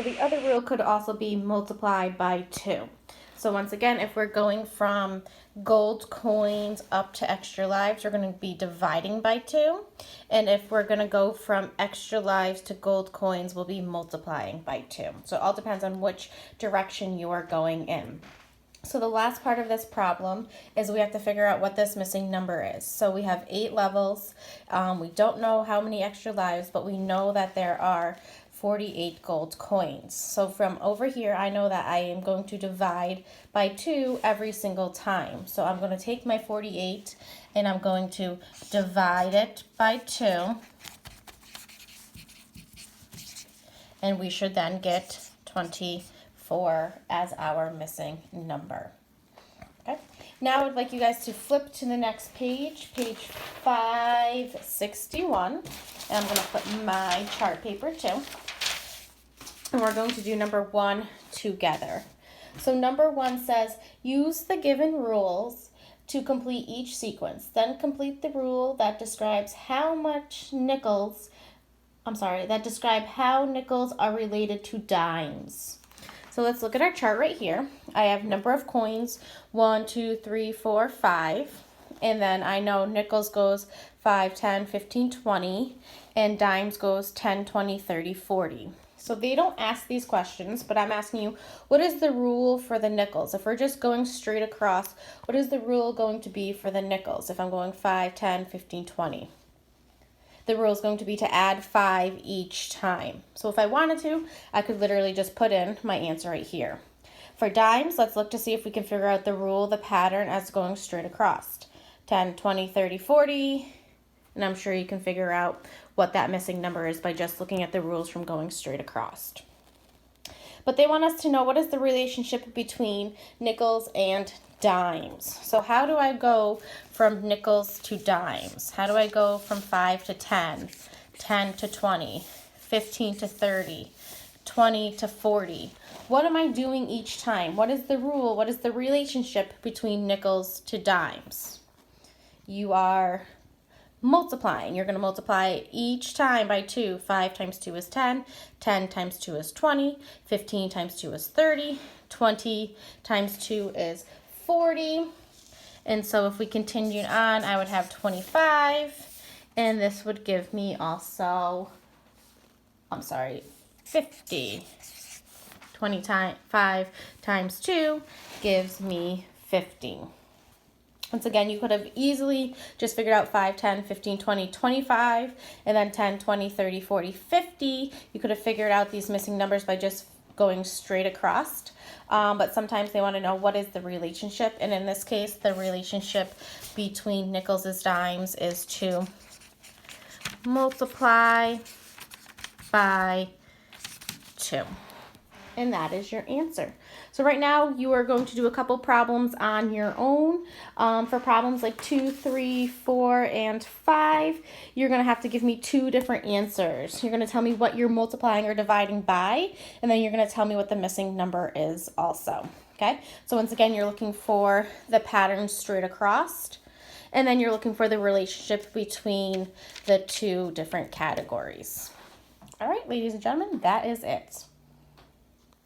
So the other rule could also be multiplied by 2. So once again, if we're going from gold coins up to extra lives, we're going to be dividing by 2. And if we're going to go from extra lives to gold coins, we'll be multiplying by 2. So it all depends on which direction you are going in. So the last part of this problem is we have to figure out what this missing number is. So we have 8 levels. We don't know how many extra lives, but we know that there are 48 gold coins. So from over here, I know that I am going to divide by 2 every single time. So I'm going to take my 48 and I'm going to divide it by 2. And we should then get 24 as our missing number. Okay. Now I would like you guys to flip to the next page, page 561. And I'm going to put my chart paper too. And we're going to do number 1 together. So number 1 says, use the given rules to complete each sequence. Then complete the rule that describes how nickels are related to dimes. So let's look at our chart right here. I have number of coins, 1, 2, 3, 4, 5. And then I know nickels goes 5, 10, 15, 20. And dimes goes 10, 20, 30, 40. So they don't ask these questions, but I'm asking you, what is the rule for the nickels? If we're just going straight across, what is the rule going to be for the nickels if I'm going 5, 10, 15, 20? The rule is going to be to add 5 each time. So if I wanted to, I could literally just put in my answer right here. For dimes, let's look to see if we can figure out the rule, the pattern as going straight across. 10, 20, 30, 40. And I'm sure you can figure out what that missing number is by just looking at the rules from going straight across. But they want us to know what is the relationship between nickels and dimes. So how do I go from nickels to dimes? How do I go from 5 to 10, 10 to 20, 15 to 30, 20 to 40? What am I doing each time? What is the rule? What is the relationship between nickels to dimes? You are multiplying. You're going to multiply each time by 2. 5 times 2 is 10. 10 times 2 is 20. 15 times 2 is 30. 20 times 2 is 40. And so if we continued on, I would have 25. And this would give me also, 50. 25 times 2 gives me 50. Once again, you could have easily just figured out 5, 10, 15, 20, 25, and then 10, 20, 30, 40, 50. You could have figured out these missing numbers by just going straight across. But sometimes they want to know what is the relationship. And in this case, the relationship between nickels and dimes is to multiply by 2. And that is your answer. So right now you are going to do a couple problems on your own. For problems like 2, 3, 4, and 5, you're going to have to give me 2 different answers. You're going to tell me what you're multiplying or dividing by, and then you're going to tell me what the missing number is also. Okay, so once again, you're looking for the pattern straight across, and then you're looking for the relationship between the 2 different categories. All right, ladies and gentlemen, that is it.